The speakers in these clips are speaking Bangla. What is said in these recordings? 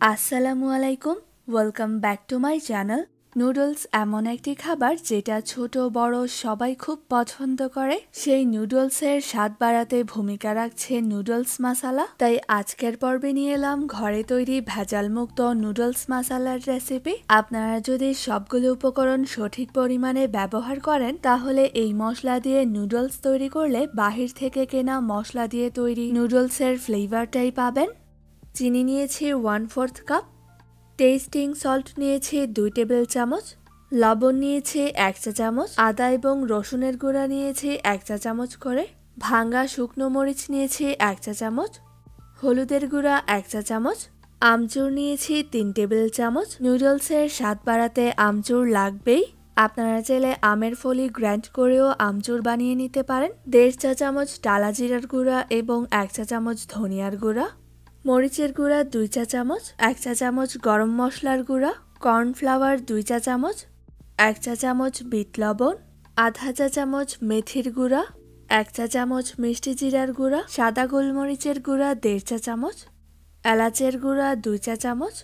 আসসালামু আলাইকুম, welcome back to my channel. Noodles এমন একটি খাবার যেটা ছোট বড় সবাই খুব পছন্দ করে। সেই নুডলসের স্বাদ বাড়াতে ভূমিকা রাখছে নুডলস মাসালা। তাই আজকের পর্বে নিয়ে এলাম ঘরে তৈরি ভেজালমুক্ত নুডলস মাসালার রেসিপি। আপনারা যদি সবগুলো উপকরণ সঠিক পরিমাণে ব্যবহার করেন তাহলে এই মশলা দিয়ে নুডলস তৈরি করলে বাহির থেকে কেনা মশলা দিয়ে তৈরি নুডলসের ফ্লেভারটাই পাবেন। চিনি নিয়েছি 1/4 কাপ, টেস্টিং সল্ট নিয়েছি 2 টেবিল চামচ, লবণ নিয়েছি 1 চা চামচ, আদা এবং রসুনের গুঁড়া নিয়েছি 1 চা চামচ করে, ভাঙা শুকনো মরিচ নিয়েছি 1 চা চামচ, হলুদের গুঁড়া 1 চা চামচ, আমচুর নিয়েছি 3 টেবিল চামচ। নুডলসের স্বাদ বাড়াতে আমচুর লাগবেই। আপনারা চাইলে আমের ফলি গ্রাইন্ড করেও আমচুর বানিয়ে নিতে পারেন। 1.5 চা চামচ টালা জিরার গুঁড়া এবং 1 চা চামচ ধনিয়ার গুঁড়া, মরিচের গুঁড়া 2 চা চামচ, 1 চা চামচ গরম মশলার গুঁড়া, কর্নফ্লাওয়ার 2 চা চামচ, 1 চা চামচ বিট লবণ, আধা চা চামচ মেথির গুঁড়া, 1 চা চামচ মিষ্টি জিরার গুঁড়া, সাদা গোলমরিচের গুঁড়া 1.5 চা চামচ, এলাচের গুঁড়া 2 চা চামচ,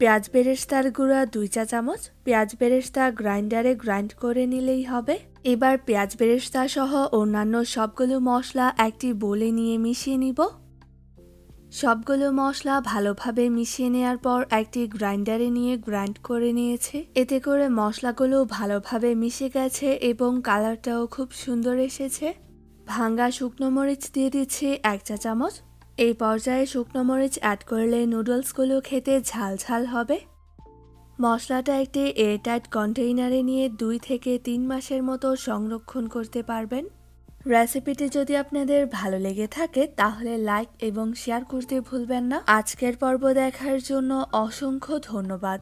পেঁয়াজ বেরেস্তার গুঁড়া 2 চা চামচ। পেঁয়াজ বেরেস্তা গ্রাইন্ডারে গ্রাইন্ড করে নিলেই হবে। এবার পেঁয়াজ বেরেস্তা সহ অন্যান্য সবগুলো মশলা একটি বোলে নিয়ে মিশিয়ে নিব। সবগুলো মশলা ভালোভাবে মিশিয়ে নেওয়ার পর একটি গ্রাইন্ডারে নিয়ে গ্রাইন্ড করে নিয়েছে। এতে করে মশলাগুলো ভালোভাবে মিশে গেছে এবং কালারটাও খুব সুন্দর এসেছে। ভাঙা শুকনো মরিচ দিয়ে দিচ্ছি 1 চা চামচ। এই পর্যায়ে শুকনো মরিচ অ্যাড করলে নুডলসগুলো খেতে ঝাল ঝাল হবে। মশলাটা একটি এয়ারটাইট কন্টেইনারে নিয়ে 2 থেকে 3 মাসের মতো সংরক্ষণ করতে পারবেন। রেসিপিটি যদি আপনাদের ভালো লেগে থাকে তাহলে লাইক এবং শেয়ার করতে ভুলবেন না। আজকের পর্ব দেখার জন্য অসংখ্য ধন্যবাদ।